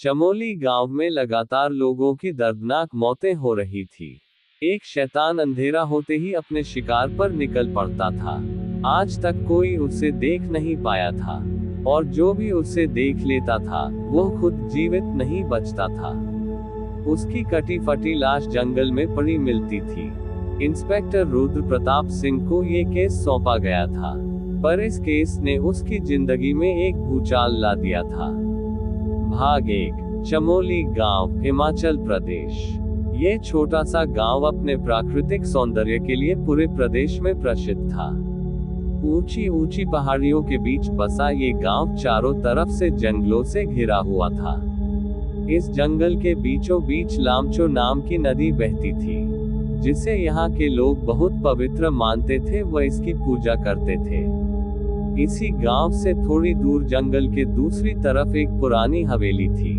चमोली गांव में लगातार लोगों की दर्दनाक मौतें हो रही थी। एक शैतान अंधेरा होते ही अपने शिकार पर निकल पड़ता था। आज तक कोई उसे देख नहीं पाया था, और जो भी उसे देख लेता था वो खुद जीवित नहीं बचता था। उसकी कटी फटी लाश जंगल में पड़ी मिलती थी। इंस्पेक्टर रुद्र प्रताप सिंह को ये केस सौंपा गया था, पर इस केस ने उसकी जिंदगी में एक भूचाल ला दिया था। भाग 1, चमोली गांव, हिमाचल प्रदेश। ये छोटा सा गांव अपने प्राकृतिक सौंदर्य के लिए पूरे प्रदेश में प्रसिद्ध था। ऊंची ऊंची पहाड़ियों के बीच बसा ये गांव चारों तरफ से जंगलों से घिरा हुआ था। इस जंगल के बीचों बीच लामचो नाम की नदी बहती थी, जिसे यहाँ के लोग बहुत पवित्र मानते थे व इसकी पूजा करते थे। इसी गांव से थोड़ी दूर जंगल के दूसरी तरफ एक पुरानी हवेली थी।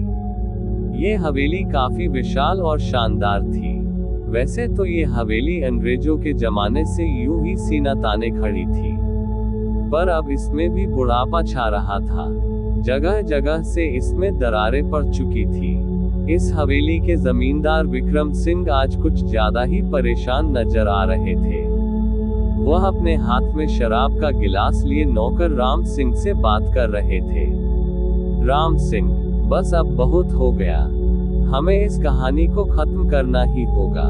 ये हवेली काफी विशाल और शानदार थी। वैसे तो ये हवेली अंग्रेजों के जमाने से यूं ही सीना ताने खड़ी थी, पर अब इसमें भी बुढ़ापा छा रहा था। जगह जगह से इसमें दरारें पड़ चुकी थी। इस हवेली के जमींदार विक्रम सिंह आज कुछ ज्यादा ही परेशान नजर आ रहे थे। वह अपने हाथ में शराब का गिलास लिए नौकर राम सिंह से बात कर रहे थे। राम सिंह, बस अब बहुत हो गया। हमें इस कहानी को खत्म करना ही होगा,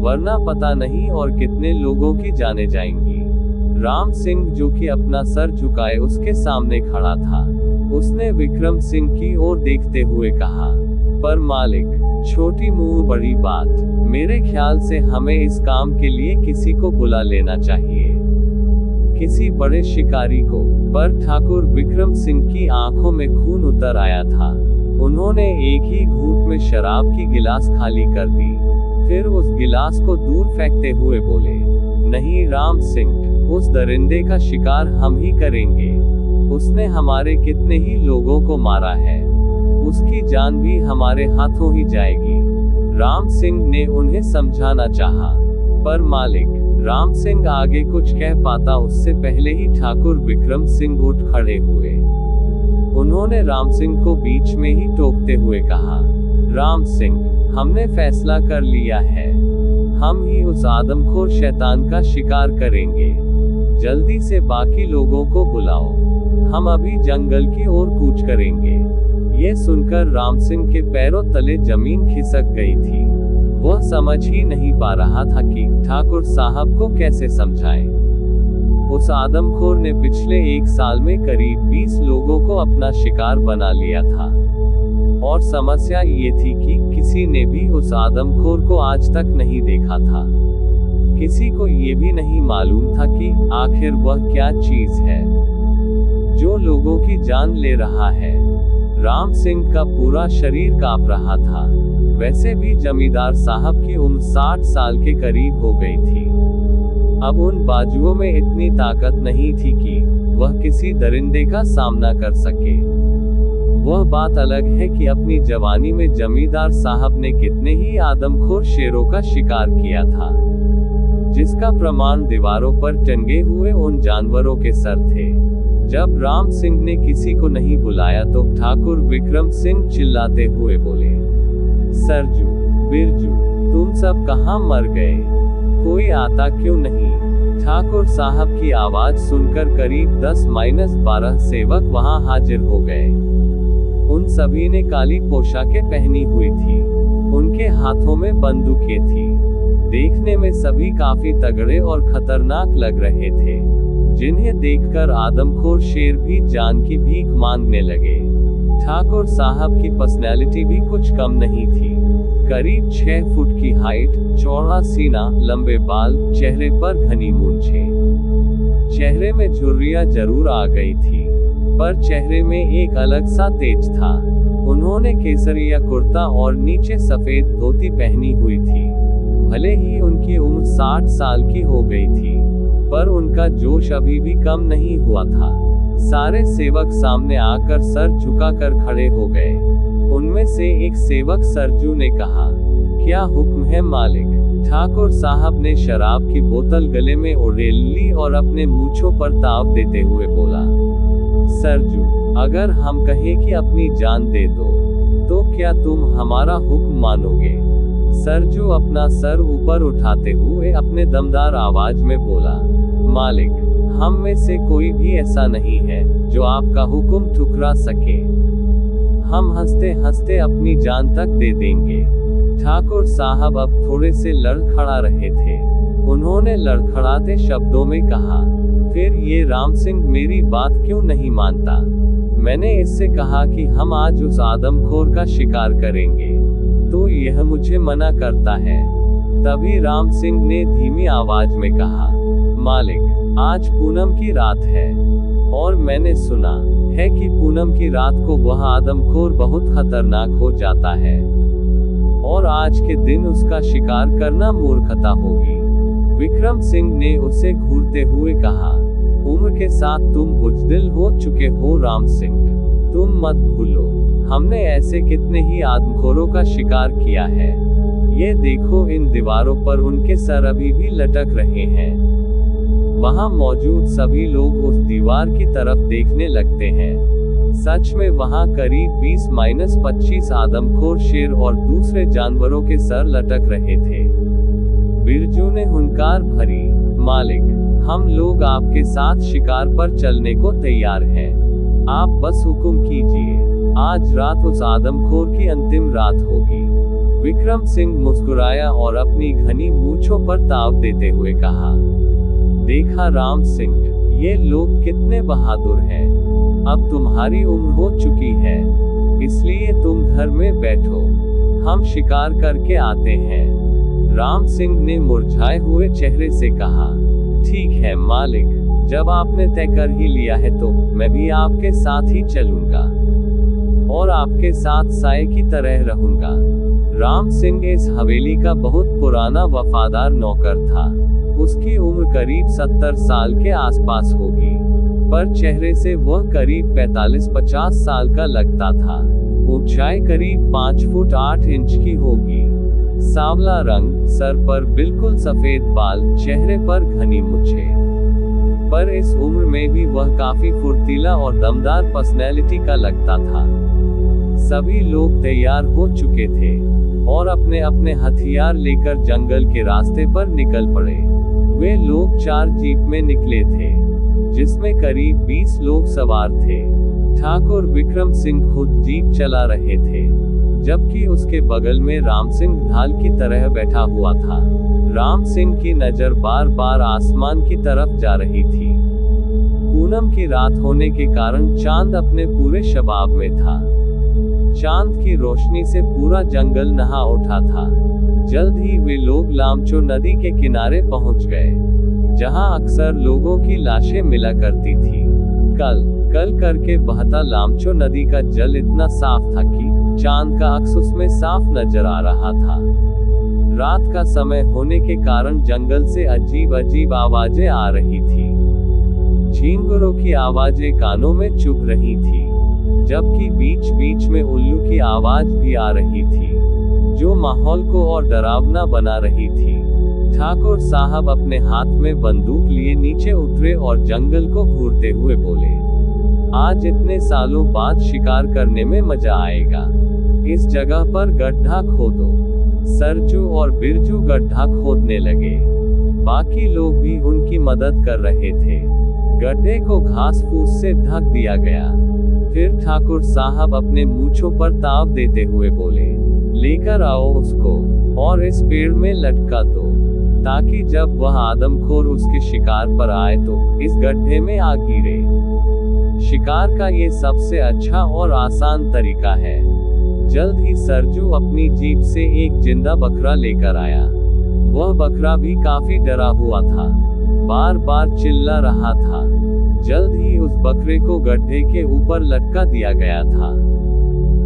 वरना पता नहीं और कितने लोगों की जाने जाएंगी। राम सिंह, जो कि अपना सर झुकाए उसके सामने खड़ा था, उसने विक्रम सिंह की ओर देखते हुए कहा, पर मालिक, छोटी मुंह बड़ी बात। मेरे ख्याल से हमें इस काम के लिए किसी को बुला लेना चाहिए, किसी बड़े शिकारी को। पर ठाकुर विक्रम सिंह की आंखों में खून उतर आया था। उन्होंने एक ही घूंट में शराब की गिलास खाली कर दी, फिर उस गिलास को दूर फेंकते हुए बोले, नहीं राम सिंह, उस दरिंदे का शिकार हम ही करेंगे। उसने हमारे कितने ही लोगों को मारा है, उसकी जान भी हमारे हाथों ही जाएगी। राम सिंह ने उन्हें समझाना चाहा, पर मालिक, राम सिंह आगे कुछ कह पाता उससे पहले ही ठाकुर विक्रम सिंह उठ खड़े हुए। उन्होंने राम सिंह को बीच में ही टोकते हुए कहा, राम सिंह, हमने फैसला कर लिया है। हम ही उस आदमखोर शैतान का शिकार करेंगे। जल्दी से बाकी लोगों को बुलाओ, हम अभी जंगल की ओर कूच करेंगे। ये सुनकर राम सिंह के पैरों तले जमीन खिसक गई थी। वह समझ ही नहीं पा रहा था कि ठाकुर साहब को कैसे समझाए। उस आदमखोर ने पिछले 1 साल में करीब 20 लोगों को अपना शिकार बना लिया था, और समस्या ये थी कि किसी ने भी उस आदमखोर को आज तक नहीं देखा था। किसी को ये भी नहीं मालूम था कि आखिर वह क्या चीज है जो लोगों की जान ले रहा है। राम सिंह का पूरा शरीर कांप रहा था। वैसे भी जमींदार साहब की उम्र 60 साल के करीब हो गई थी। अब उन बाजुओं में इतनी ताकत नहीं थी कि वह किसी दरिंदे का सामना कर सके। वह बात अलग है कि अपनी जवानी में जमींदार साहब ने कितने ही आदमखोर शेरों का शिकार किया था, जिसका प्रमाण दीवारों पर टंगे हुए उन जानवरों के सर थे। जब राम सिंह ने किसी को नहीं बुलाया तो ठाकुर विक्रम सिंह चिल्लाते हुए बोले, सरजू, बिरजू, तुम सब कहाँ मर गए? कोई आता क्यों नहीं? ठाकुर साहब की आवाज सुनकर करीब 10-12 सेवक वहां हाजिर हो गए। उन सभी ने काली पोशाकें पहनी हुई थी। उनके हाथों में बंदूकें थी। देखने में सभी काफी तगड़े और खतरनाक लग रहे थे, जिन्हें देखकर आदमखोर शेर भी जान की भीख मांगने लगे। ठाकुर साहब की पर्सनैलिटी भी कुछ कम नहीं थी। करीब 6 फुट की हाइट, चौड़ा सीना, लंबे बाल, चेहरे पर घनी मूंछें। चेहरे में झुर्रियां जरूर आ गई थी, पर चेहरे में एक अलग सा तेज था। उन्होंने केसरिया कुर्ता और नीचे सफेद धोती पहनी हुई थी। भले ही उनकी उम्र 60 साल की हो गई थी, पर उनका जोश अभी भी कम नहीं हुआ था। सारे सेवक सामने आकर सर झुकाकर खड़े हो गए। उनमें से एक सेवक सरजू ने कहा, क्या हुक्म है मालिक? ठाकुर साहब ने शराब की बोतल गले में उड़ेल ली और अपने मूंछों पर ताव देते हुए बोला, सरजू, अगर हम कहें कि अपनी जान दे दो, तो क्या तुम हमारा हुक्म मानोगे? सरजू अपना सर ऊपर उठाते हुए अपने दमदार आवाज में बोला, मालिक, हम में से कोई भी ऐसा नहीं है जो आपका हुक्म ठुकरा सके। हम हंसते हंसते अपनी जान तक दे देंगे। ठाकुर साहब अब थोड़े से लड़खड़ा रहे थे। उन्होंने लड़खड़ाते शब्दों में कहा, फिर ये राम सिंह मेरी बात क्यों नहीं मानता? मैंने इससे कहा कि हम आज उस आदमखोर का शिकार करेंगे, तो यह मुझे मना करता है। तभी राम सिंह ने धीमी आवाज में कहा, मालिक, आज पूनम की रात है, और मैंने सुना है कि पूनम की रात को वह आदमखोर बहुत खतरनाक हो जाता है, और आज के दिन उसका शिकार करना मूर्खता होगी। विक्रम सिंह ने उसे घूरते हुए कहा, उम्र के साथ तुम बुजदिल हो चुके हो राम सिंह, तुम मत भूलो, हमने ऐसे कितने ही आदमखोरों का शिकार किया है। ये देखो, इन दीवारों पर उनके सर अभी भी लटक रहे हैं। वहां मौजूद सभी लोग उस दीवार की तरफ देखने लगते हैं। सच में वहां करीब 20-25 आदमखोर शेर और दूसरे जानवरों के सर लटक रहे थे। बिरजू ने हुंकार भरी, मालिक, हम लोग आपके साथ शिकार पर चलने को तैयार हैं। आप बस हुक्म कीजिए, आज रात उस आदमखोर की अंतिम रात होगी। विक्रम सिंह मुस्कुराया और अपनी घनी मूंछों पर ताव देते हुए कहा, देखा राम सिंह, ये लोग कितने बहादुर हैं। अब तुम्हारी उम्र हो चुकी है, इसलिए तुम घर में बैठो, हम शिकार करके आते हैं। राम सिंह ने मुरझाए हुए चेहरे से कहा, ठीक है मालिक, जब आपने तय कर ही लिया है तो मैं भी आपके साथ ही चलूंगा, और आपके साथ साए की तरह रहूंगा। राम सिंह इस हवेली का बहुत पुराना वफादार नौकर था। उसकी उम्र करीब 70 साल के आसपास होगी, पर चेहरे से वह करीब 45-50 साल का लगता था। ऊंचाई करीब 5 फुट 8 इंच की होगी। सांवला रंग, सर पर बिल्कुल सफेद बाल, चेहरे पर घनी मूंछें। पर इस उम्र में भी वह काफी फुर्तीला और दमदार पर्सनैलिटी का लगता था। सभी लोग तैयार हो चुके थे और अपने अपने हथियार लेकर जंगल के रास्ते पर निकल पड़े। वे लोग 4 जीप में निकले थे, जिसमें करीब 20 लोग सवार थे। ठाकुर विक्रम सिंह खुद जीप चला रहे थे, जबकि उसके बगल में राम सिंह ढाल की तरह बैठा हुआ था। राम सिंह की नजर बार बार आसमान की तरफ जा रही थी। पूनम की रात होने के कारण चांद अपने पूरे शबाब में था। चांद की रोशनी से पूरा जंगल नहा उठा था। जल्द ही वे लोग लामचो नदी के किनारे पहुंच गए, जहां अक्सर लोगों की लाशें मिला करती थी। कल करके बहता लामचो नदी का जल इतना साफ था कि चांद का अक्स उसमें साफ नजर आ रहा था। रात का समय होने के कारण जंगल से अजीब अजीब आवाजें आ रही थी। झींगुरों की आवाजें कानों में चुभ रही थी, जबकि बीच बीच में उल्लू की आवाज भी आ रही थी, जो माहौल को और डरावना बना रही थी। ठाकुर साहब अपने हाथ में बंदूक लिए नीचे उतरे और जंगल को घूरते हुए बोले, आज इतने सालों बाद शिकार करने में मजा आएगा। इस जगह पर गड्ढा खोदो। सरजू और बिरजू गड्ढा खोदने लगे। बाकी लोग भी उनकी मदद कर रहे थे। गड्ढे को घास फूस से ढक दिया गया। फिर ठाकुर साहब अपने मूंछों पर ताव देते हुए बोले, लेकर आओ उसको और इस पेड़ में लटका दो, ताकि जब वह आदमखोर उसके शिकार पर आए तो इस गड्ढे में आ गिरे। शिकार का ये सबसे अच्छा और आसान तरीका है। जल्द ही सरजू अपनी जीप से एक जिंदा बकरा लेकर आया। वह बकरा भी काफी डरा हुआ था, बार बार चिल्ला रहा था। जल्द ही उस बकरे को गड्ढे के ऊपर लटका दिया गया था।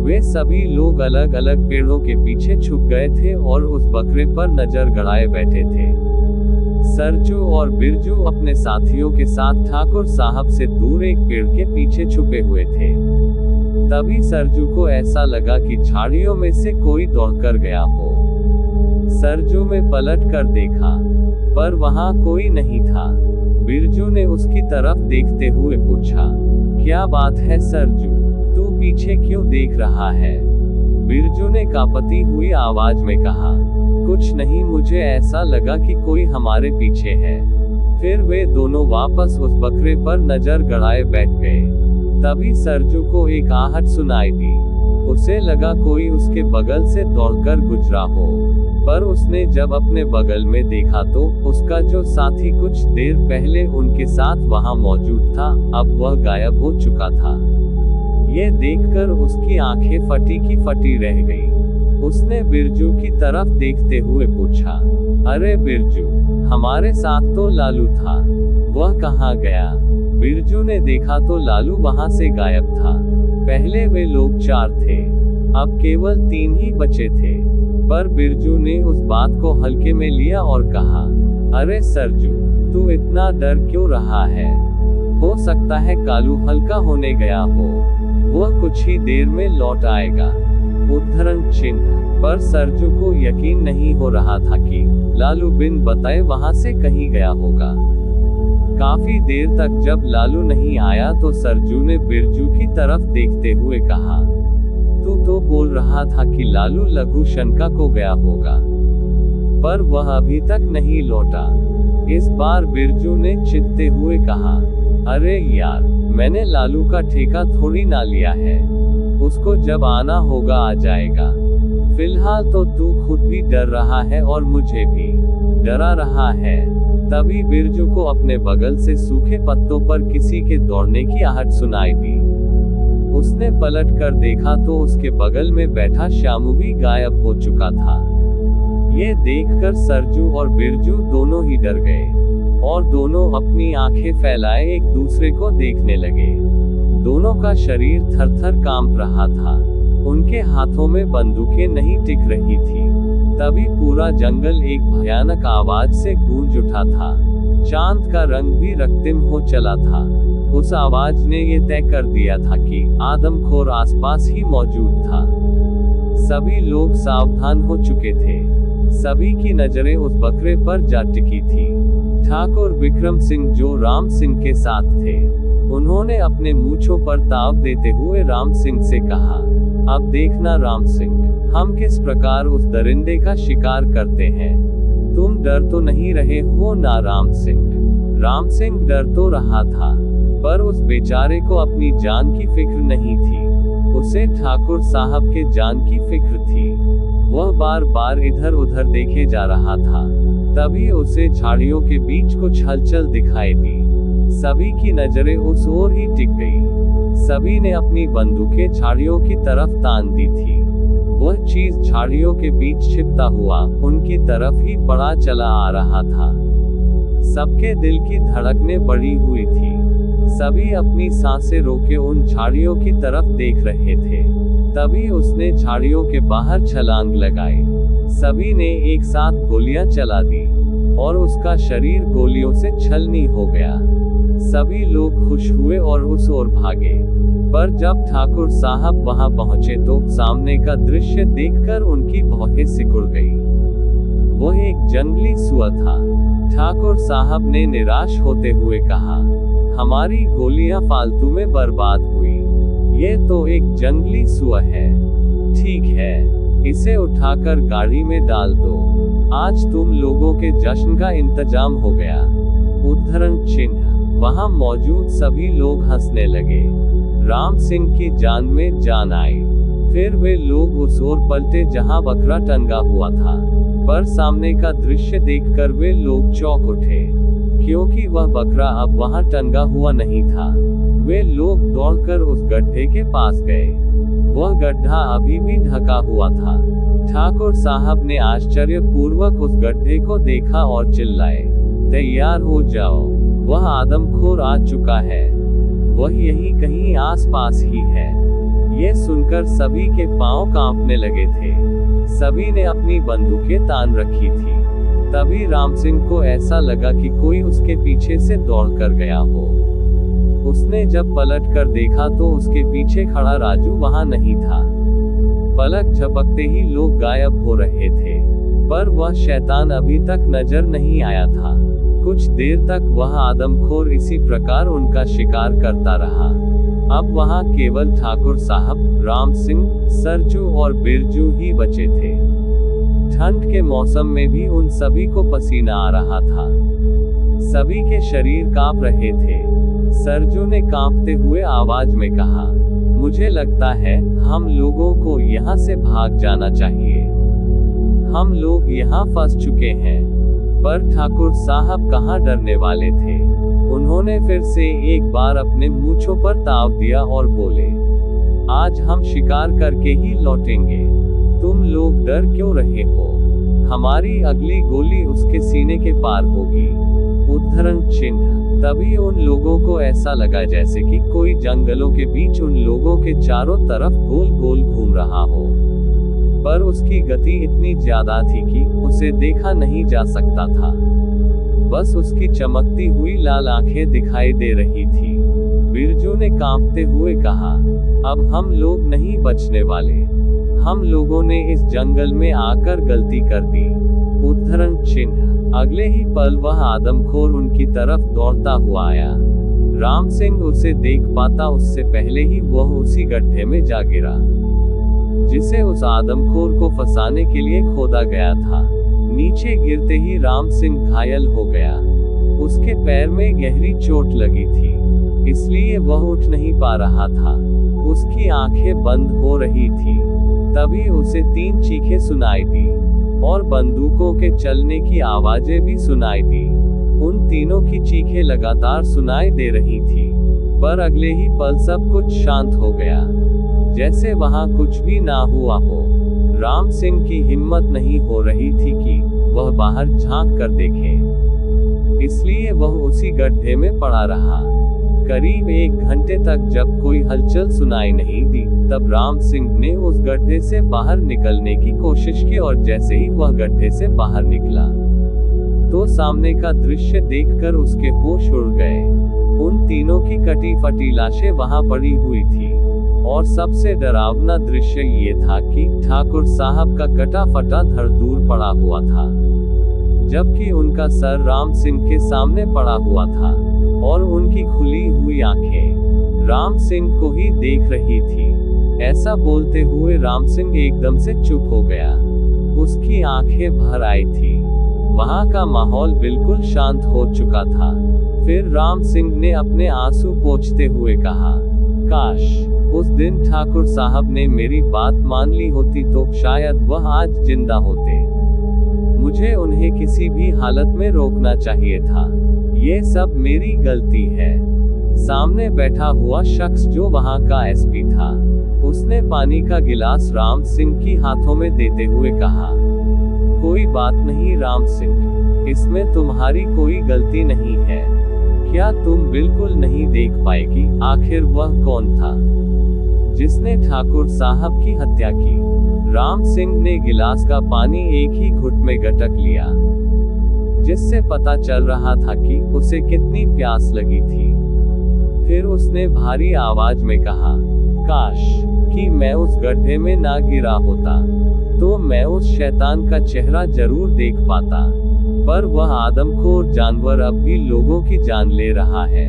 वे सभी लोग अलग अलग पेड़ों के पीछे छुप गए थे और उस बकरे पर नजर गड़ाए बैठे थे। सरजू और बिरजू अपने साथियों के साथ ठाकुर साहब से दूर एक पेड़ के पीछे छुपे हुए थे। तभी सरजू को ऐसा लगा कि झाड़ियों में से कोई दौड़कर गया हो। सरजू ने पलट कर देखा, पर वहां कोई नहीं था। बिरजू ने उसकी तरफ देखते हुए पूछा, क्या बात है सरजू, तू पीछे क्यों देख रहा है? बिरजू ने कांपती हुई आवाज में कहा, कुछ नहीं, मुझे ऐसा लगा कि कोई हमारे पीछे है। फिर वे दोनों वापस उस बकरे पर नजर गड़ाए बैठ गए। तभी सरजू को एक आहट सुनाई दी। उसे लगा कोई उसके बगल से दौड़कर गुजरा हो, पर उसने जब अपने बगल में देखा तो उसका जो साथी कुछ देर पहले उनके साथ वहां मौजूद था, अब वह गायब हो चुका था। ये देखकर उसकी आंखें फटी की फटी रह गई। उसने बिरजू की तरफ देखते हुए पूछा, अरे बिरजू, हमारे साथ तो लालू था, वह कहाँ गया? बिरजू ने देखा तो लालू वहां से गायब था। पहले वे लोग 4 थे, अब केवल 3 ही बचे थे। पर बिरजू ने उस बात को हल्के में लिया और कहा, अरे सरजू, तू इतना डर क्यों रहा है? हो सकता है कालू हल्का होने गया हो, वह कुछ ही देर में लौट आएगा। उद्धरण चिन्ह। पर सरजू को यकीन नहीं हो रहा था कि लालू बिन बताए वहां से कहीं गया होगा। काफी देर तक जब लालू नहीं आया तो सरजू ने बिरजू की तरफ देखते हुए कहा, तू तो बोल रहा था कि लालू लघु शंका को गया होगा, पर वह अभी तक नहीं लौटा। इस बार बिरजू ने चिढ़ते हुए कहा, अरे यार, मैंने लालू का ठेका थोड़ी ना लिया है, उसको जब आना होगा आ जाएगा। फिलहाल तो तू खुद भी डर रहा है और मुझे भी डरा रहा है। तभी बिरजू को अपने बगल से सूखे पत्तों पर किसी के दौड़ने की आहट सुनाई दी। उसने पलट कर देखा तो उसके बगल में बैठा श्यामू भी गायब हो चुका था। ये देखकर सरजू और बिरजू दोनों ही डर गए और दोनों अपनी आंखें फैलाए एक दूसरे को देखने लगे। दोनों का शरीर थर-थर कांप रहा था। उनके हाथों में बंदूकें नहीं टिक रही थी। तभी पूरा जंगल एक भयानक आवाज से गूंज उठा था। चांद का रंग भी रक्तिम हो चला था। उस आवाज ने ये तय कर दिया था कि आदमखोर आसपास ही मौजूद था। सभी लोग सावधान हो चुके थे। सभी की नजरें उस बकरे पर जा टिकी थी। ठाकुर विक्रम सिंह जो राम सिंह के साथ थे, उन्होंने अपने मूंछों पर ताव देते हुए राम सिंह से कहा, अब देखना राम सिंह, हम किस प्रकार उस दरिंदे का शिकार करते हैं। तुम डर तो नहीं रहे हो ना राम सिंह? राम सिंह डर तो रहा था, पर उस बेचारे को अपनी जान की फिक्र नहीं थी। उसे ठाकुर साहब के जान की फिक्र थी। वह बार बार इधर उधर देखे जा रहा था। तभी उसे झाड़ियों के बीच कुछ हलचल दिखाई दी। सभी की नजरें उस ओर ही टिक गई। सभी ने अपनी बंदूकें झाड़ियों की तरफ तान दी थी। वह चीज झाड़ियों के बीच छिपता हुआ उनकी तरफ ही बढ़ा चला आ रहा था। सबके दिल की धड़कनें बढ़ी हुई थी। सभी अपनी सांसें रोके उन झाड़ियों की तरफ देख रहे थे। तभी उसने झाड़ियों के बाहर छलांग लगाई। सभी ने एक साथ गोलियां चला दी और उसका शरीर गोलियों से छलनी हो गया। सभी लोग खुश हुए और उस ओर भागे। पर जब ठाकुर साहब वहां पहुंचे तो सामने का दृश्य देखकर उनकी भौहें सिकुड़ गई। वह एक जंगली सुअर था। ठाकुर साहब ने निराश होते हुए कहा, हमारी गोलियां फालतू में बर्बाद हुई। ये तो एक जंगली सुअर है। ठीक है, इसे उठाकर गाड़ी में डाल दो। आज तुम लोगों के जश्न का इंतजाम हो गया। उद्धरण चिन्ह। वहां मौजूद सभी लोग हंसने लगे। राम सिंह की जान में जान आई। फिर वे लोग उस ओर पलटे जहां बकरा टंगा हुआ था। पर सामने का दृश्य देखकर वे लोग चौंक उठे, क्योंकि वह बकरा अब वहां टंगा हुआ नहीं था। वे लोग दौड़कर उस गड्ढे के पास गए। वह गड्ढा अभी भी ढका हुआ था। ठाकुर साहब ने आश्चर्यपूर्वक उस गड्ढे को देखा और चिल्लाए, तैयार हो जाओ, वह आदमखोर आ चुका है। वह यहीं कहीं आसपास ही है। ये सुनकर सभी के पांव कांपने लगे थे। सभी ने अपनी बंदूकें तान रखी थी। तभी राम सिंह को ऐसा लगा कि कोई उसके पीछे से दौड़कर गया हो। उसने जब पलट कर देखा तो उसके पीछे खड़ा राजू वहां नहीं था। पलक झपकते ही लोग गायब हो रहे थे, पर वह शैतान अभी तक नजर नहीं आया था। कुछ देर तक वह आदमखोर इसी प्रकार उनका शिकार करता रहा। अब वहां केवल ठाकुर साहब, राम सिंह, सरजू और बिरजू ही बचे थे। ठंड के मौसम में भी उन सभी को पसीना आ रहा था। सभी के शरीर कांप रहे थे। सरजू ने कांपते हुए आवाज में कहा, मुझे लगता है हम लोगों को यहाँ से भाग जाना चाहिए। हम लोग यहाँ फंस चुके हैं। पर ठाकुर साहब कहाँ डरने वाले थे। उन्होंने फिर से एक बार अपने मूंछों पर ताव दिया और बोले, आज हम शिकार करके ही लौटेंगे। तुम लोग डर क्यों रहे हो? हमारी अगली गोली उसके सीने के पार होगी। उद्धरण चिन्ह। तभी उन लोगों को ऐसा लगा जैसे कि कोई जंगलों के बीच उन लोगों के चारों तरफ गोल गोल घूम रहा हो। पर उसकी गति इतनी ज्यादा थी कि उसे देखा नहीं जा सकता था। बस उसकी चमकती हुई लाल आंखें दिखाई दे रही थी। बिरजू ने कांपते हुए कहा, अब हम लोग नहीं बचने वाले। हम लोगों ने इस जंगल में आकर गलती कर दी। उद्धरण चिन्ह। अगले ही पल वह आदमखोर उनकी तरफ दौड़ता हुआ आया। राम सिंह उसे देख पाता उससे पहले ही वह उसी गड्ढे में जा गिरा, जिसे उस आदमखोर को फंसाने के लिए खोदा गया था। नीचे गिरते ही राम सिंह घायल हो गया। उसके पैर में गहरी चोट लगी थी, इसलिए वह उठ नहीं पा रहा था। उसकी आंखें बंद हो रही थी। तभी उसे 3 चीखें सुनाई दी और बंदूकों के चलने की आवाजें भी सुनाई दी। उन तीनों की चीखें लगातार सुनाई दे रही थी, पर अगले ही पल सब कुछ शांत हो गया, जैसे वहां कुछ भी ना हुआ हो। राम सिंह की हिम्मत नहीं हो रही थी कि वह बाहर झांक कर देखे, इसलिए वह उसी गड्ढे में पड़ा रहा। करीब 1 घंटे तक जब कोई हलचल सुनाई नहीं दी, तब राम सिंह ने उस गड्ढे से बाहर निकलने की कोशिश की और जैसे ही वह गड्ढे से बाहर निकला, तो सामने का दृश्य देखकर उसके होश उड़ गए। उन तीनों की कटी फटी लाशें वहां पड़ी हुई थी, और सबसे डरावना दृश्य ये था कि ठाकुर साहब का कटा फटा धड़ दूर पड़ा हुआ था, जबकि उनका सर राम सिंह के सामने पड़ा हुआ था, और उनकी खुली हुई आंखें राम सिंह को ही देख रही थी। ऐसा बोलते हुए राम सिंह एकदम से चुप हो गया। उसकी आंखें भर आई थी। वहां का माहौल बिल्कुल शांत हो चुका था। फिर राम सिंह ने अपने आंसू पोंछते हुए कहा, काश उस दिन ठाकुर साहब ने मेरी बात मान ली होती तो शायद वह आज जिंदा होते। मुझे उन्हें किसी भी हालत में रोकना चाहिए था। ये सब मेरी गलती है। सामने बैठा हुआ शख्स जो वहां का एसपी था, उसने पानी का गिलास राम सिंह की हाथों में देते हुए कहा, कोई बात नहीं राम सिंह, इसमें तुम्हारी कोई गलती नहीं है। क्या तुम बिल्कुल नहीं देख पाए कि आखिर वह कौन था जिसने ठाकुर साहब की हत्या की? राम सिंह ने गिलास का पानी एक ही घुट में गटक लिया, जिससे पता चल रहा था कि उसे कितनी प्यास लगी थी। फिर उसने भारी आवाज में कहा, काश कि मैं उस गड्ढे में ना गिरा होता, तो मैं उस शैतान का चेहरा जरूर देख पाता। पर वह आदमखोर जानवर अब भी लोगों की जान ले रहा है।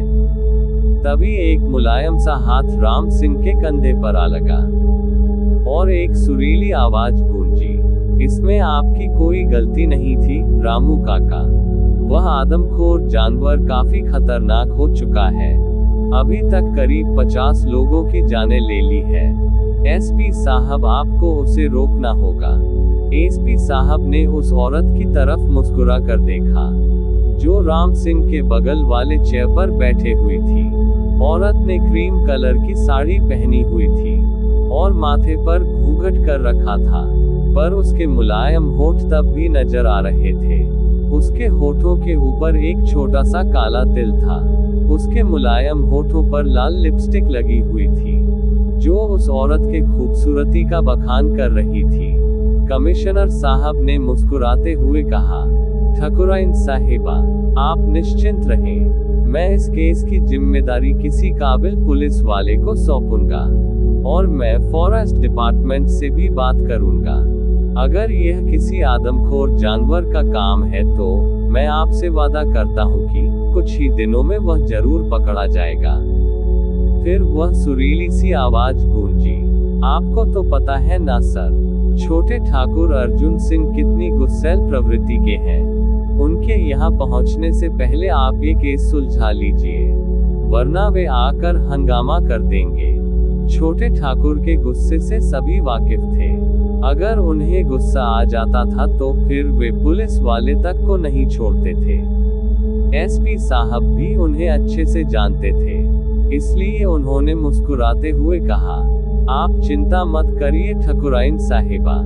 तभी एक मुलायम सा हाथ राम सिंह के कंधे पर आ लगा, और एक सुरीली आवाज गूंजी, इसमें आपकी कोई गलती नहीं थी रामू काका। वह आदमखोर जानवर काफी खतरनाक हो चुका है। अभी तक करीब 50 लोगों की जानें ले ली है। एसपी साहब, आपको उसे रोकना होगा। एसपी साहब ने उस औरत की तरफ मुस्कुरा कर देखा, जो राम सिंह के बगल वाले चेयर पर बैठे हुई थी। औरत ने क्रीम कलर की साड़ी पहनी हुई थी और माथे पर घूंघट कर रखा था, पर उसके मुलायम होठ तब भी नजर आ रहे थे। उसके होठों के ऊपर एक छोटा सा काला तिल था। उसके मुलायम होठों पर लाल लिपस्टिक लगी हुई थी, जो उस औरत के खूबसूरती का बखान कर रही थी। कमिश्नर साहब ने मुस्कुराते हुए कहा, ठकुराइन साहिबा, आप निश्चिंत रहें। मैं इस केस की जिम्मेदारी किसी काबिल पुलिस वाले को सौंपूंगा, और मैं फॉरेस्ट डिपार्टमेंट से भी बात करूंगा। अगर यह किसी आदमखोर जानवर का काम है तो मैं आपसे वादा करता हूं कि कुछ ही दिनों में वह जरूर पकड़ा जाएगा। फिर वह सुरीली सी आवाज गूंजी, आपको तो पता है ना सर, छोटे ठाकुर अर्जुन सिंह कितनी गुस्सैल प्रवृत्ति के हैं। उनके यहाँ पहुँचने से पहले आप ये केस सुलझा लीजिए, वरना वे आकर हंगामा कर देंगे। छोटे ठाकुर के गुस्से से सभी वाकिफ थे। अगर उन्हें गुस्सा आ जाता था तो फिर वे पुलिस वाले तक को नहीं छोड़ते थे। एसपी साहब भी उन्हें अच्छे से जानते थे, इसलिए उन्होंने मुस्कुराते हुए कहा, आप चिंता मत करिए ठकुराइन साहिबा,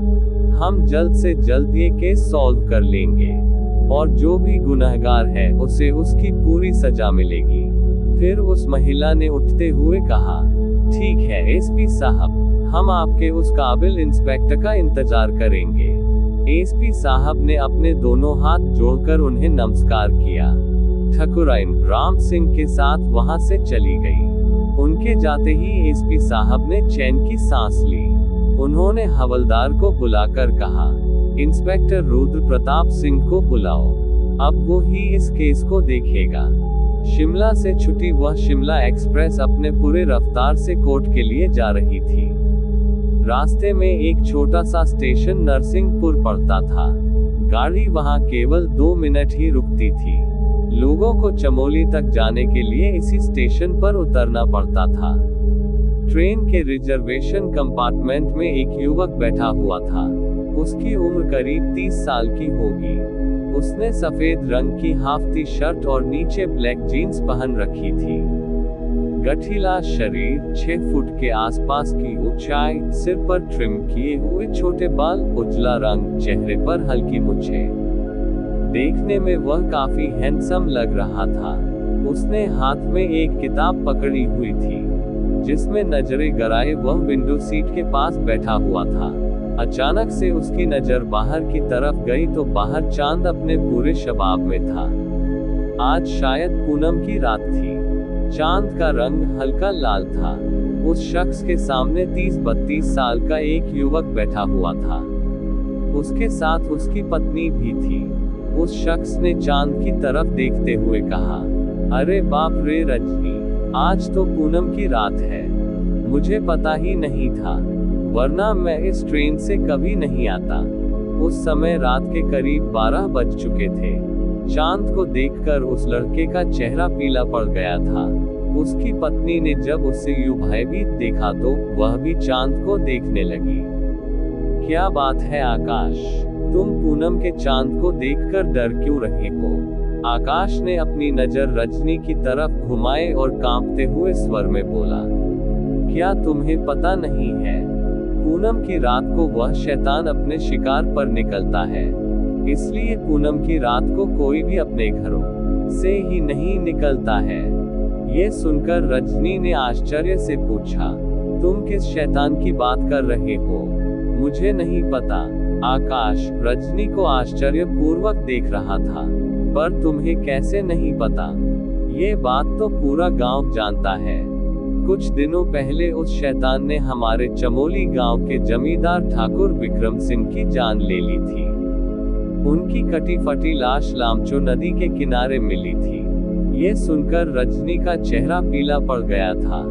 हम जल्द से जल्द ये केस सॉल्व कर लेंगे, और जो भी गुनहगार है उसे उसकी पूरी सजा मिलेगी। फिर उस महिला ने उठते हुए कहा, ठीक है एसपी साहब, हम आपके उस काबिल इंस्पेक्टर का इंतजार करेंगे। एसपी साहब ने अपने दोनों हाथ जोड़कर उन्हें नमस्कार किया। ठकुराइन राम सिंह के साथ वहां से चली गई। उनके जाते ही एसपी साहब ने चैन की सांस ली। उन्होंने हवलदार को बुलाकर कहा, इंस्पेक्टर रुद्र प्रताप सिंह को बुलाओ, अब वो ही इस केस को देखेगा। शिमला से छुटी वह शिमला एक्सप्रेस अपने पूरे रफ्तार से कोर्ट के लिए जा रही थी। रास्ते में एक छोटा सा स्टेशन नरसिंहपुर पड़ता था। गाड़ी वहां केवल 2 मिनट ही रुकती थी। लोगों को चमोली तक जाने के लिए इसी स्टेशन पर उतरना पड़ता था। ट्रेन के रिजर्वेशन कंपार्टमेंट में एक युवक बैठा हुआ था। उसकी उम्र करीब 30 साल की होगी। उसने सफेद रंग की हाफ टी शर्ट और नीचे ब्लैक जीन्स पहन रखी थी। गठीला शरीर, 6 फुट के आसपास की ऊंचाई, सिर पर ट्रिम किए हुए छोटे बाल, उजला रंग, चेहरे पर हल्की मूंछें। देखने में वह काफी हैंडसम लग रहा था। उसने हाथ में एक किताब पकड़ी हुई थी, जिसमें नजरें गड़ाए वह विंडो सीट के पास बैठा हुआ था। अचानक से उसकी नजर बाहर की तरफ गई तो बाहर चांद अपने पूरे शबाब में था। आज शायद पूनम की रात थी। चांद का रंग हल्का लाल था। उस शख्स के सामने 30-32 साल का एक युवक बैठा हुआ था। उसके साथ उसकी पत्नी भी थी। उस शख्स ने चांद की तरफ देखते हुए कहा, अरे बाप रे रजनी, आज तो पूनम की रात है। मुझे पता ही नहीं था, वरना मैं इस ट्रेन से कभी नहीं आता। उस समय रात के करीब 12 बज चुके थे। चांद को देखकर उस लड़के का चेहरा पीला पड़ गया था। उसकी पत्नी ने जब उससे यूं भयभीत देखा तो वह भी चांद को देखने लगी। क्या बात है आकाश, तुम पूनम के चांद को देखकर डर क्यों रहे हो? आकाश ने अपनी नजर रजनी की तरफ घुमाए और कांपते हुए स्वर में बोला, क्या तुम्हें पता नहीं है, पूनम की रात को वह शैतान अपने शिकार पर निकलता है। इसलिए पूनम की रात को कोई भी अपने घरों से ही नहीं निकलता है। ये सुनकर रजनी ने आश्चर्य से पूछा, तुम किस शैतान की बात कर रहे हो? मुझे नहीं पता। आकाश रजनी को आश्चर्य पूर्वक देख रहा था, पर तुम्हें कैसे नहीं पता? ये बात तो पूरा गांव जानता है। कुछ दिनों पहले उस शैतान ने हमारे चमोली गांव के जमींदार ठाकुर विक्रम सिंह की जान ले ली थी। उनकी कटी फटी लाश लामचो नदी के किनारे मिली थी। ये सुनकर रजनी का चेहरा पीला पड़ गया था।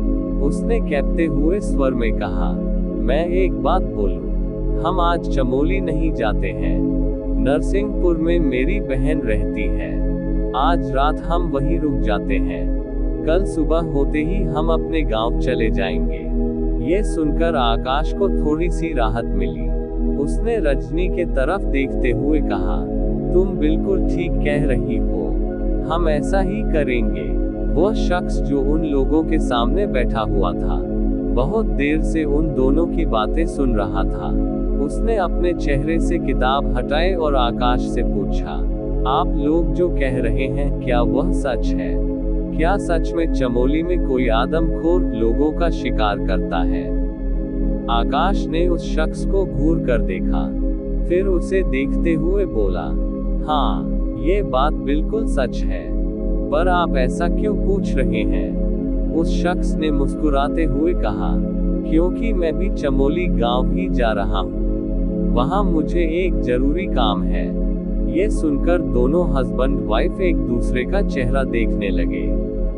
उसने कहते हुए स्वर में कहा, मैं एक बात बोलूं, हम आज चमोली नहीं जाते हैं। नरसिंहपुर में मेरी बहन रहती है। आज रात हम वहीं रुक जाते हैं। कल सुबह होते ही हम अपने गांव चले जाएंगे। ये सुनकर आकाश को थोड़ी सी राहत मिली। उसने रजनी के तरफ देखते हुए कहा, तुम बिल्कुल ठीक कह रही हो, हम ऐसा ही करेंगे। वह शख्स जो उन लोगों के सामने बैठा हुआ था, बहुत देर से उन दोनों की बातें सुन रहा था। उसने अपने चेहरे से किताब हटाए और आकाश से पूछा, आप लोग जो कह रहे हैं क्या वह सच है? क्या सच में चमोली में कोई आदमखोर लोगों का शिकार करता है? आकाश ने उस शख्स को घूर कर देखा, फिर उसे देखते हुए बोला, हाँ, ये बात बिल्कुल सच है, पर आप ऐसा क्यों पूछ रहे हैं? उस शख्स ने मुस्कुराते हुए कहा, क्योंकि मैं भी चमोली गांव ही जा रहा हूँ। वहाँ मुझे एक जरूरी काम है। ये सुनकर दोनों हस्बैंड वाइफ एक दूसरे का चेहरा देखने लगे।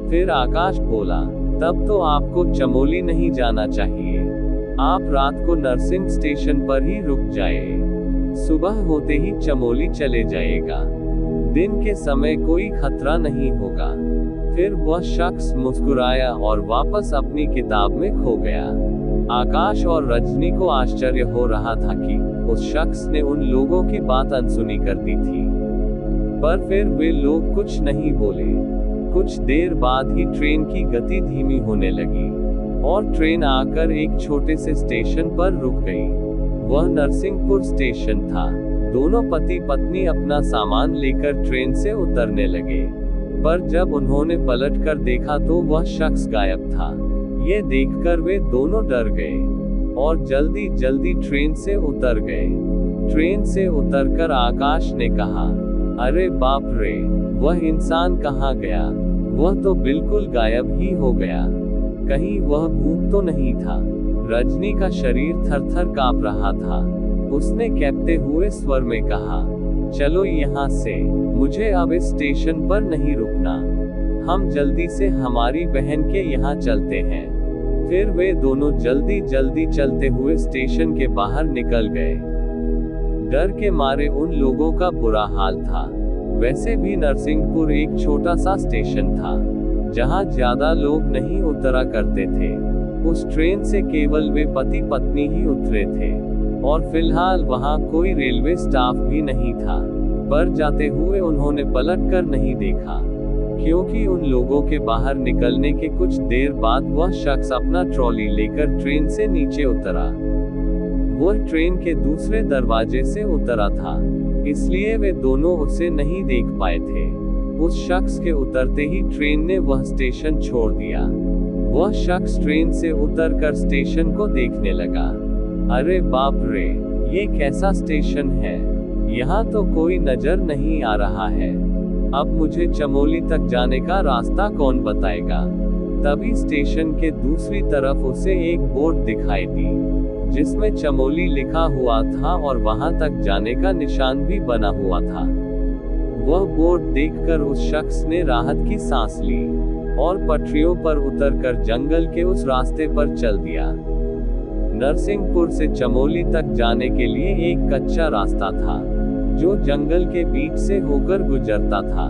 फिर आकाश बोला, तब तो आपको चमोली नहीं जाना चाहिए। आप रात को नरसिंह स्टेशन पर ही रुक जाए। सुबह होते ही चमोली चले जाएगा। दिन के समय कोई खतरा नहीं होगा। फिर वह शख्स मुस्कुराया और वापस अपनी किताब में खो गया। आकाश और रजनी को आश्चर्य हो रहा था कि उस शख्स ने उन लोगों की बात अनसुनी कर दी थी। पर फिर वे लोग कुछ नहीं बोले। कुछ देर बाद ही ट्रेन की गति धीमी होने लगी और ट्रेन आकर एक छोटे से स्टेशन पर रुक गई। वह नरसिंहपुर स्टेशन था। दोनों पति पत्नी अपना सामान लेकर ट्रेन से उतरने लगे, पर जब उन्होंने पलटकर देखा तो वह शख्स गायब था। ये देखकर वे दोनों डर गए और जल्दी जल्दी ट्रेन से उतर गए। ट्रेन से उतरकर आकाश ने कहा, अरे बाप रे, वह इंसान कहाँ गया? वह तो बिल्कुल गायब ही हो गया। कहीं वह भूत तो नहीं था? रजनी का शरीर थर-थर कांप रहा था। उसने कांपते हुए स्वर में कहा, चलो यहाँ से, मुझे अब इस स्टेशन पर नहीं रुकना। हम जल्दी से हमारी बहन के यहाँ चलते हैं। फिर वे दोनों जल्दी जल्दी चलते हुए स्टेशन के बाहर निकल गए। डर के मारे उन लोगों का बुरा हाल था। वैसे भी नरसिंहपुर एक छोटा सा स्टेशन था, जहाँ ज्यादा लोग नहीं उतरा करते थे। उस ट्रेन से केवल वे पति पत्नी ही उतरे थे और फिलहाल वहाँ कोई रेलवे स्टाफ भी नहीं था। पर जाते हुए उन्होंने पलट कर नहीं देखा, क्योंकि उन लोगों के बाहर निकलने के कुछ देर बाद वह शख्स अपना ट्रॉली लेकर ट्रेन से नीचे उतरा। वह ट्रेन के दूसरे दरवाजे से उतरा था, इसलिए वे दोनों उसे नहीं देख पाए थे। उस शख्स के उतरते ही ट्रेन ने वह स्टेशन छोड़ दिया। वह शख्स ट्रेन से उतरकर स्टेशन को देखने लगा। अरे बाप रे, ये कैसा स्टेशन है? यहाँ तो कोई नजर नहीं आ रहा है। अब मुझे चमोली तक जाने का रास्ता कौन बताएगा? तभी स्टेशन के दूसरी तरफ उसे एक बोर्ड दिखाई दी, जिसमें चमोली लिखा हुआ था और वहां तक जाने का निशान भी बना हुआ था। वह बोर्ड देखकर उस शख्स ने राहत की सांस ली और पटरियों पर उतरकर जंगल के उस रास्ते पर चल दिया। नरसिंहपुर से चमोली तक जाने के लिए एक कच्चा रास्ता था, जो जंगल के बीच से होकर गुजरता था,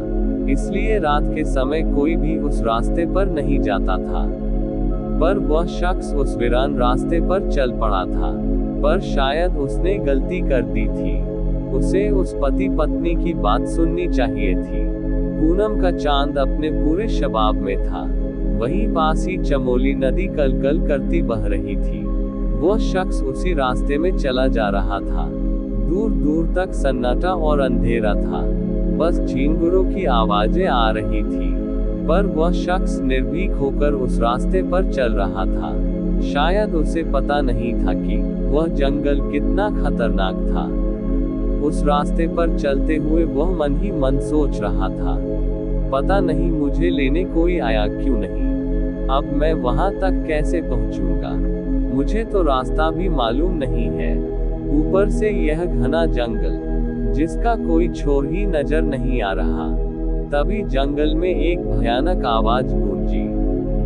इसलिए रात के समय कोई भी उस रास्ते पर नहीं जाता था। पर वह शख्स उस वीरान रास्ते पर चल पड़ा था, पर शायद उसने गलती कर दी थी। उसे उस पति पत्नी की बात सुननी चाहिए थी। पूनम का चांद अपने पूरे शबाब में था। वहीं पास ही चमोली नदी कलकल करती बह रही थी। वह शख्स उसी रास्ते में चला जा रहा था। दूर दूर तक सन्नाटा और अंधेरा था, बस झींगुरों की आवाजें आ रही थी। पर वह शख्स निर्भीक होकर उस रास्ते पर चल रहा था। शायद उसे पता नहीं था कि वह जंगल कितना खतरनाक था। उस रास्ते पर चलते हुए वह मन ही मन सोच रहा था, पता नहीं मुझे लेने कोई आया क्यों नहीं। अब मैं वहां तक कैसे पहुंचूंगा? मुझे तो रास्ता भी मालूम नहीं है। ऊपर से यह घना जंगल, जिसका कोई छोर ही नजर नहीं आ रहा। तभी जंगल में एक भयानक आवाज गूंजी।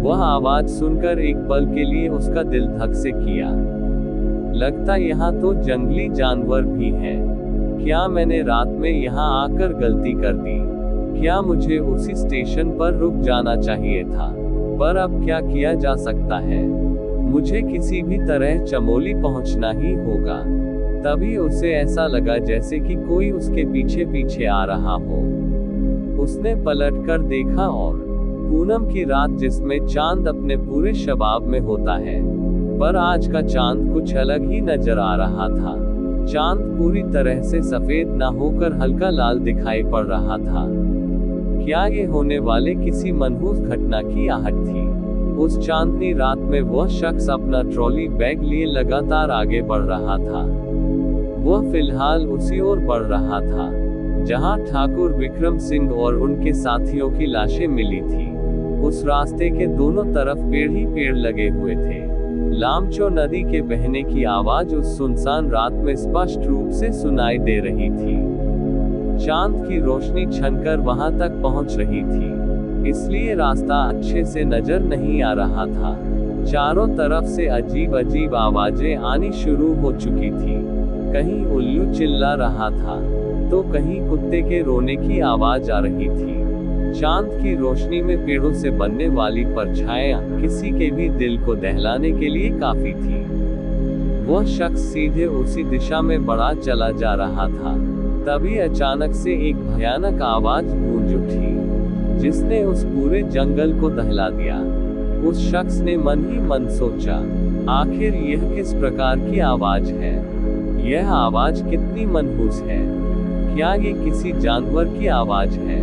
वह आवाज सुनकर एक पल के लिए उसका दिल धक से किया। लगता यहाँ तो जंगली जानवर भी हैं। क्या मैंने रात में यहाँ आकर गलती कर दी? क्या मुझे उसी स्टेशन पर रुक जाना चाहिए था? पर अब क्या किया जा सकता है? मुझे किसी भी तरह चमोली पहुंचना ही होगा। तभी उसे ऐसा लगा जैसे कि कोई उसके पीछे पीछे आ रहा हो। उसने पलटकर देखा और पूनम की रात जिसमें चांद अपने पूरे शबाब में होता है, पर आज का चांद कुछ अलग ही नजर आ रहा था। चांद पूरी तरह से सफेद न होकर हल्का लाल दिखाई पड़ रहा था। क्या ये होने वाले किसी मनहूस घटना की आहट थी? उस चांदनी रात में वह शख्स अपना ट्रॉली बैग लिए लगातार आगे बढ़ रहा था। वह फिलहाल उसी ओर बढ़ रहा था जहां ठाकुर विक्रम सिंह और उनके साथियों की लाशें मिली थी। उस रास्ते के दोनों तरफ पेड़ ही पेड़ लगे हुए थे। लामचो नदी के बहने की आवाज उस सुनसान रात में स्पष्ट रूप से सुनाई दे रही थी। चांद की रोशनी छनकर वहां तक पहुंच रही थी। इसलिए रास्ता अच्छे से नजर नहीं आ रहा था। चारों तरफ से अजीब अजीब आवाजें आनी शुरू हो चुकी थी। कहीं उल्लू चिल्ला रहा था, तो कहीं कुत्ते के रोने की आवाज आ रही थी। चांद की रोशनी में पेड़ों से बनने वाली परछाइयां किसी के भी दिल को दहलाने के लिए काफी थी। वह शख्स सीधे उसी दिशा में बढ़ा चला जा रहा था। तभी अचानक से एक भयानक आवाज गूंज उठी, जिसने उस पूरे जंगल को दहला दिया। उस शख्स ने मन ही मन सोचा, आखिर यह किस प्रकार की आवाज है? यह आवाज कितनी मनहूस है। क्या ये किसी जानवर की आवाज है?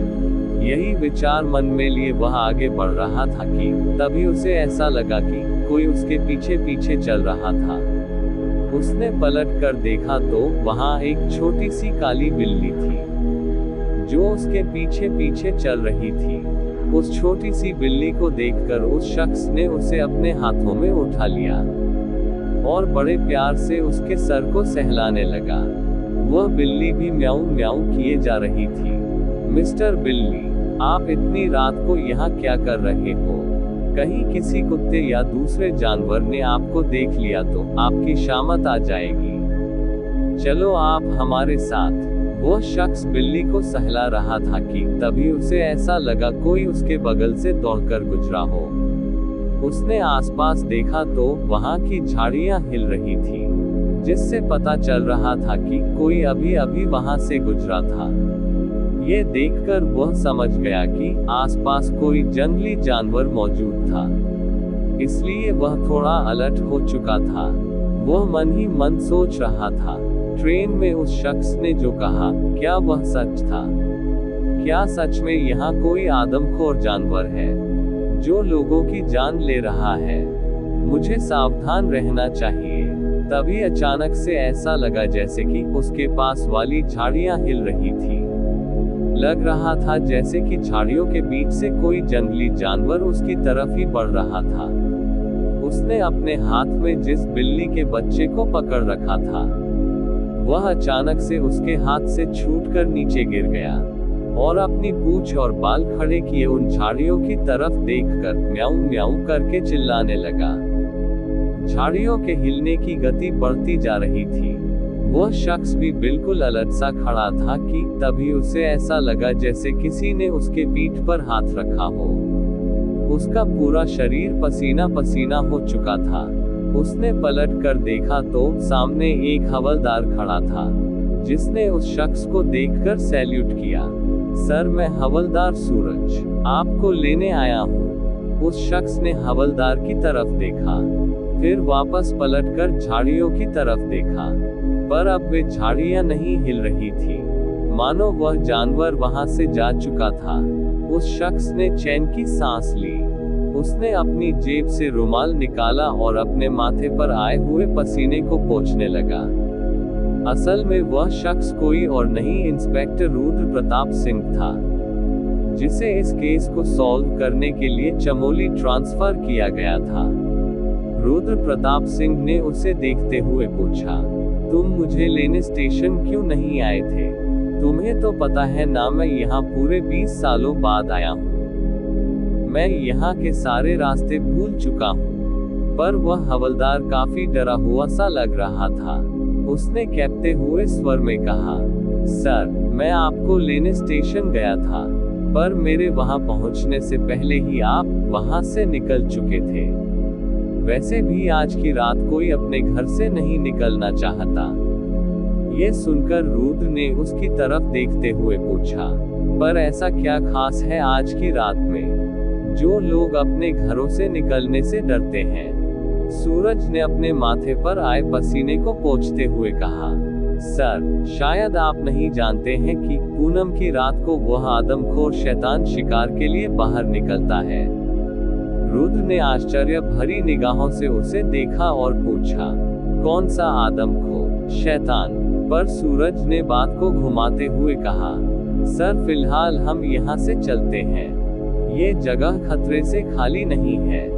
यही विचार मन में लिए वह आगे बढ़ रहा था कि तभी उसे ऐसा लगा कि कोई उसके पीछे पीछे चल रहा था। उसने पलट कर देखा तो वहां एक छोटी सी काली बिल्ली थी, जो उसके पीछे पीछे चल रही थी। उस छोटी सी बिल्ली को देखकर उस शख्स ने उसे अपने हाथों में उठा लिया और बड़े प्यार से उसके सर को सहलाने लगा। वह बिल्ली भी म्याऊं म्याऊं किए जा रही थी। मिस्टर बिल्ली, आप इतनी रात को यहाँ क्या कर रहे हो? कहीं किसी कुत्ते या दूसरे जानवर ने आपको देख लिया तो आपकी शामत आ जाएगी। चलो आप हमारे साथ। वह शख्स बिल्ली को सहला रहा था कि तभी उसे ऐसा लगा कोई उसके बगल से दौड़कर गुजरा हो। उसने आसपास देखा तो वहां की झाड़ियां हिल रही थी, जिससे पता चल रहा था कि कोई अभी अभी वहां से गुजरा था। ये देखकर वह समझ गया कि आसपास कोई जंगली जानवर मौजूद था, इसलिए वह थोड़ा अलर्ट हो चुका था। वह मन ही मन सोच रहा था, ट्रेन में उस शख्स ने जो कहा, क्या वह सच था? क्या सच में यहाँ कोई आदमखोर जानवर है जो लोगों की जान ले रहा है? मुझे सावधान रहना चाहिए। तभी अचानक से ऐसा लगा जैसे कि उसके पास वाली झाड़ियां हिल रही थी। लग रहा था जैसे कि झाड़ियों के बीच से कोई जंगली जानवर उसकी तरफ ही बढ़ रहा था। उसने अपने हाथ में जिस बिल्ली के बच्चे को पकड़ रखा था, वह अचानक से उसके हाथ से छूटकर नीचे गिर गया और अपनी पूंछ और बाल खड़े किए उन झाड़ियों की तरफ देखकर म्याऊं म्याऊं करके चिल्लाने लगा। झाड़ियों के हिलने की गति बढ़ती जा रही थी। वह शख्स भी बिल्कुल अलर्ट सा खड़ा था कि तभी उसे ऐसा लगा जैसे किसी ने उसके पीठ पर हाथ रखा हो। उसका पूरा शरीर पसीना पसीना हो चुका था। उसने पलट कर देखा तो सामने एक हवलदार खड़ा था, जिसने उस शख्स को देखकर सैल्यूट किया। सर, मैं हवलदार सूरज आपको लेने आया हूँ। उस शख्स ने हवलदार की तरफ देखा, फिर वापस पलटकर झाड़ियों की तरफ देखा, पर अब वे झाड़ियां नहीं हिल रही थी, मानो वह जानवर वहां से जा चुका था। उस शख्स ने चैन की सांस ली। उसने अपनी जेब से रुमाल निकाला और अपने माथे पर आए हुए पसीने को पोंछने लगा। असल में वह शख्स कोई और नहीं, इंस्पेक्टर रुद्र प्रताप सिंह था, जिसे इस केस को सॉल्व करने के लिए चमोली ट्रांसफर किया गया था। रुद्र प्रताप सिंह ने उसे देखते हुए पूछा, तुम मुझे लेने स्टेशन क्यों नहीं आए थे? तुम्हें तो पता है ना, मैं यहाँ पूरे 20 सालों बाद आया हूँ। मैं यहाँ के सारे रास्ते भूल चुका हूँ। पर वह हवलदार काफी डरा हुआ सा लग रहा था। उसने कहते हुए स्वर में कहा, सर, मैं आपको लेने स्टेशन गया था, पर मेरे वहां पहुंचने से पहले ही आप वहां से निकल चुके थे। वैसे भी आज की रात कोई अपने घर से नहीं निकलना चाहता। ये सुनकर रुद्र ने उसकी तरफ देखते हुए पूछा, पर ऐसा क्या खास है आज की रात में, जो लोग अपने घरों से निकलने से डरते हैं? सूरज ने अपने माथे पर आए पसीने को पोंछते हुए कहा, सर, शायद आप नहीं जानते हैं कि पूनम की रात को वह आदमखोर शैतान शिकार के लिए बाहर निकलता है। रुद्र ने आश्चर्य भरी निगाहों से उसे देखा और पूछा, कौन सा आदमखोर शैतान? पर सूरज ने बात को घुमाते हुए कहा, सर, फिलहाल हम यहाँ से चलते हैं। ये जगह खतरे से खाली नहीं है।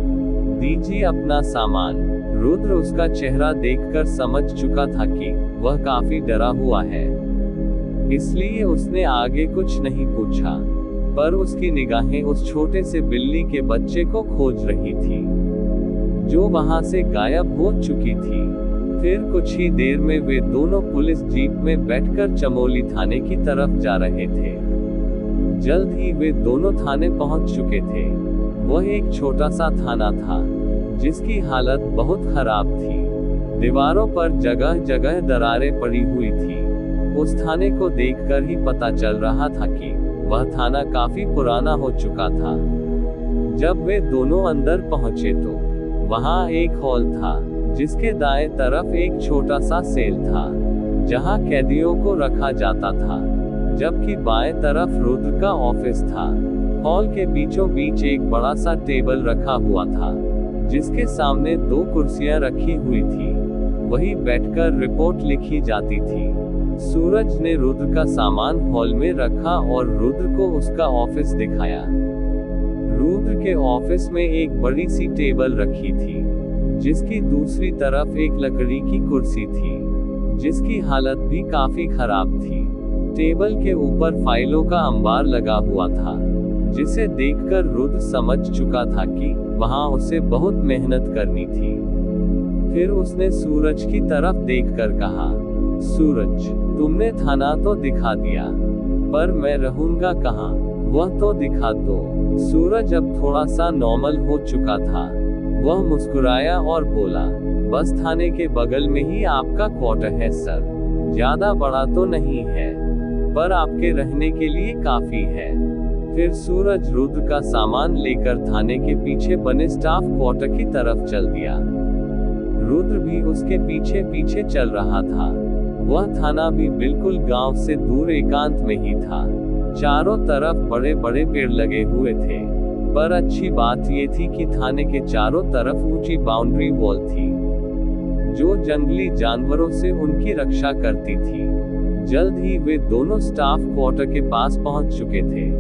दीजिए अपना सामान। रुद्र उसका चेहरा देखकर समझ चुका था कि वह काफी डरा हुआ है, इसलिए उसने आगे कुछ नहीं पूछा। पर उसकी निगाहें उस छोटे से बिल्ली के बच्चे को खोज रही थी, जो वहां से गायब हो चुकी थी। फिर कुछ ही देर में वे दोनों पुलिस जीप में बैठकर चमोली थाने की तरफ जा रहे थे। जल्द ही वे दोनों थाने पहुंच चुके थे। वह एक छोटा सा थाना था, जिसकी हालत बहुत खराब थी। दीवारों पर जगह जगह दरारें पड़ी हुई थी। उस थाने को देखकर ही पता चल रहा था कि वह थाना काफी पुराना हो चुका था। जब वे दोनों अंदर पहुंचे तो वहां एक हॉल था, जिसके दाएं तरफ एक छोटा सा सेल था, जहां कैदियों को रखा जाता था, जबकि बाएं तरफ रुद्र का ऑफिस था। हॉल के बीचों बीच एक बड़ा सा टेबल रखा हुआ था, जिसके सामने 2 कुर्सियां रखी हुई थी। वहीं बैठकर रिपोर्ट लिखी जाती थी। सूरज ने रुद्र का सामान हॉल में रखा और रुद्र को उसका ऑफिस दिखाया। रुद्र के ऑफिस में एक बड़ी सी टेबल रखी थी, जिसकी दूसरी तरफ एक लकड़ी की कुर्सी थी, जिसकी हालत भी काफी खराब थी। टेबल के ऊपर फाइलों का अंबार लगा हुआ था, जिसे देखकर रुद्र समझ चुका था कि वहां उसे बहुत मेहनत करनी थी। फिर उसने सूरज की तरफ देखकर कहा, सूरज, तुमने थाना तो दिखा दिया, पर मैं रहूंगा कहाँ, वह तो दिखा दो। सूरज अब थोड़ा सा नॉर्मल हो चुका था। वह मुस्कुराया और बोला, बस थाने के बगल में ही आपका क्वार्टर है सर। ज्यादा बड़ा तो नहीं है, पर आपके रहने के लिए काफी है। फिर सूरज रुद्र का सामान लेकर थाने के पीछे बने स्टाफ क्वार्टर की तरफ चल दिया। रुद्र भी उसके पीछे पीछे चल रहा था। वह थाना भी बिल्कुल गांव से दूर एकांत में ही था। चारों तरफ बड़े बड़े पेड़ लगे हुए थे, पर अच्छी बात ये थी कि थाने के चारों तरफ ऊंची बाउंड्री वॉल थी, जो जंगली जानवरों से उनकी रक्षा करती थी। जल्द ही वे दोनों स्टाफ क्वार्टर के पास पहुंच चुके थे।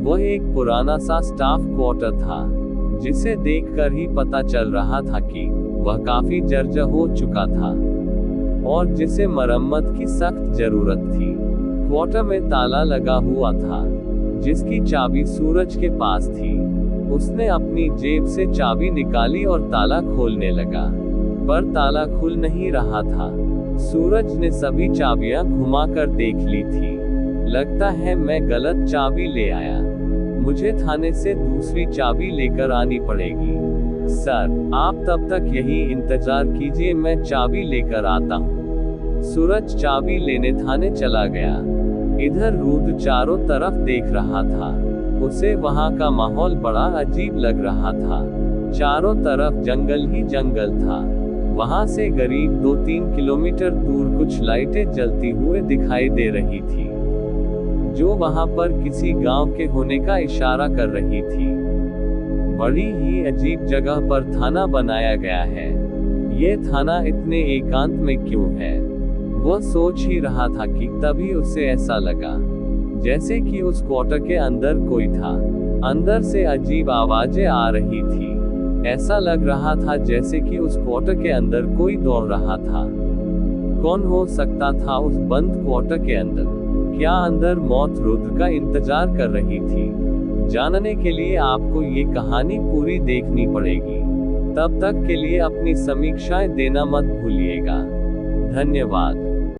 वह एक पुराना सा स्टाफ क्वार्टर था, जिसे देखकर ही पता चल रहा था कि वह काफी जर्जर हो चुका था और जिसे मरम्मत की सख्त जरूरत थी। क्वार्टर में ताला लगा हुआ था, जिसकी चाबी सूरज के पास थी। उसने अपनी जेब से चाबी निकाली और ताला खोलने लगा, पर ताला खुल नहीं रहा था। सूरज ने सभी चाबियां घुमाकर देख ली थी। लगता है मैं गलत चाबी ले आया, मुझे थाने से दूसरी चाबी लेकर आनी पड़ेगी। सर, आप तब तक यही इंतजार कीजिए, मैं चाबी लेकर आता हूँ। सूरज चाबी लेने थाने चला गया। इधर रुद्र चारों तरफ देख रहा था। उसे वहां का माहौल बड़ा अजीब लग रहा था। चारों तरफ जंगल ही जंगल था। वहां से करीब 2-3 किलोमीटर दूर कुछ लाइटें जलती हुए दिखाई दे रही थी, जो वहां पर किसी गांव के होने का इशारा कर रही थी। बड़ी ही अजीब जगह पर थाना बनाया गया है। ये थाना इतने एकांत में क्यों है? वह सोच ही रहा था कि तभी उसे ऐसा लगा जैसे कि उस क्वार्टर के अंदर कोई था। अंदर से अजीब आवाजें आ रही थी। ऐसा लग रहा था जैसे कि उस क्वार्टर के अंदर कोई दौड़ रहा था। कौन हो सकता था उस बंद क्वार्टर के अंदर? क्या अंदर मौत रुद्र का इंतजार कर रही थी? जानने के लिए आपको ये कहानी पूरी देखनी पड़ेगी। तब तक के लिए अपनी समीक्षाएं देना मत भूलिएगा। धन्यवाद।